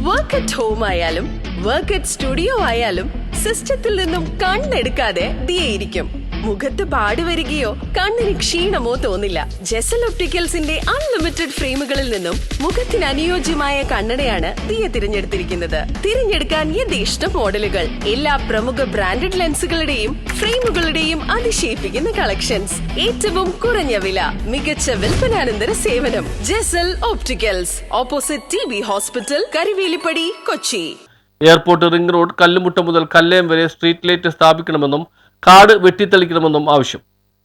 Work at home ആയാലും work at studio ആയാലും സിസ്റ്റത്തിൽ നിന്നും കണ്ണെടുക്കാതെ ദിയയിരിക്കും. മുഖത്ത് പാട് വരികയോ കണ്ണിന് ക്ഷീണമോ തോന്നില്ല. ജെസൽ ഒപ്റ്റിക്കൽസിന്റെ അൺലിമിറ്റഡ് ഫ്രെയിമുകളിൽ നിന്നും മുഖത്തിന് അനുയോജ്യമായ കണ്ണടയാണ് ദിയ തിരഞ്ഞെടുത്തിരിക്കുന്നത്. തിരഞ്ഞെടുക്കാൻ യഥേഷ്ട മോഡലുകൾ, എല്ലാ പ്രമുഖ ബ്രാൻഡഡ് ലെൻസുകളുടെയും ഫ്രെയിമുകളുടെയും അതിശയിപ്പിക്കുന്ന കളക്ഷൻസ്, ഏറ്റവും കുറഞ്ഞ വില, മികച്ച വിൽപ്പനാനന്തര സേവനം. Jesal opticals, opposite TB hospital, Karivelippady, Kochi. Airport ring road Kallumutta മുതൽ കല്ലയം വരെ സ്ട്രീറ്റ് ലൈറ്റ് സ്ഥാപിക്കണമെന്നും കാട് വെട്ടിത്തെളിക്കണമെന്നും ആവശ്യം.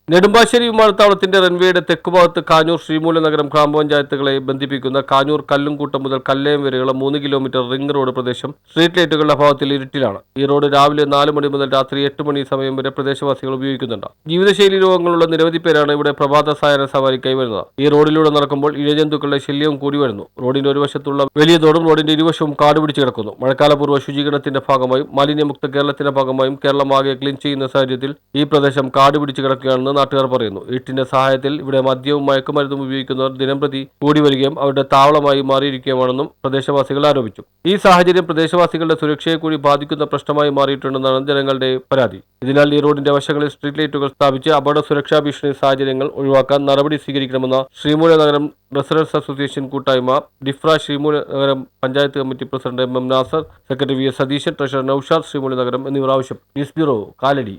നെടുമ്പാശ്ശേരി വിമാനത്താവളത്തിന്റെ റൺവേയുടെ തെക്കുഭാഗത്ത് കാഞ്ഞൂർ ശ്രീമൂലനഗരം ഗ്രാമപഞ്ചായത്തുകളെ ബന്ധിപ്പിക്കുന്ന കാഞ്ഞൂർ കല്ലുംകൂട്ടം മുതൽ കല്ലയം വരെയുള്ള 3 കിലോമീറ്റർ റിംഗ് റോഡ് പ്രദേശം സ്ട്രീറ്റ് ലൈറ്റുകളുടെ അഭാവത്തിൽ ഇരുട്ടിലാണ്. ഈ റോഡ് രാവിലെ 4 മണി മുതൽ രാത്രി 8 മണി സമയം വരെ പ്രദേശവാസികൾ ഉപയോഗിക്കുന്നുണ്ട്. ജീവിതശൈലി രോഗങ്ങളുള്ള നിരവധി പേരാണ് ഇവിടെ പ്രഭാത സായന സവാരിക്കായി വരുന്നത്. ഈ റോഡിലൂടെ നടക്കുമ്പോൾ ഇഴജന്തുക്കളുടെ ശല്യവും കൂടി വരുന്നു. റോഡിന്റെ ഒരു വശത്തുള്ള വലിയ തോടും റോഡിന്റെ ഇരുവശവും കാട് പിടിച്ചു കിടക്കുന്നു. മഴക്കാലപൂർവ്വ ശുചീകരണത്തിന്റെ ഭാഗമായും മാലിന്യമുക്ത കേരളത്തിന്റെ ഭാഗമായും കേരളം ആകെ ക്ലീൻ ചെയ്യുന്ന സാഹചര്യത്തിൽ ഈ പ്രദേശം കാട് പിടിച്ചു കിടക്കുകയാണെന്ന് നാട്ടുകാർ പറയുന്നു. ഈട്ടിന്റെ സഹായത്തിൽ ഇവിടെ മദ്യവും മയക്കുമരുന്നും ഉപയോഗിക്കുന്നവർ ദിനംപ്രതി കൂടി വരികയും അവരുടെ താവളമായി മാറിയിരിക്കുകയാണെന്നും പ്രദേശവാസികൾ ആരോപിച്ചു. ഈ സാഹചര്യം പ്രദേശവാസികളുടെ സുരക്ഷയെ കൂടി ബാധിക്കുന്ന പ്രശ്നമായി മാറിയിട്ടുണ്ടെന്നാണ് ജനങ്ങളുടെ പരാതി. ഇതിനാൽ ഈ റോഡിന്റെ വശങ്ങളിൽ സ്ട്രീറ്റ് ലൈറ്റുകൾ സ്ഥാപിച്ച് അപകട സുരക്ഷാ ഭീഷണി സാഹചര്യങ്ങൾ ഒഴിവാക്കാൻ നടപടി സ്വീകരിക്കണമെന്ന ശ്രീമൂലനഗരം റെസിഡൻസ് അസോസിയേഷൻ കൂട്ടായ്മ, ഡിഫ്ര Sreemoolanagaram panchayat committee president MM Nasar, secretary VS Satheesan, treasurer Noushad Sreemoolanagaram എന്നിവർ ആവശ്യം. News bureau, Kalady.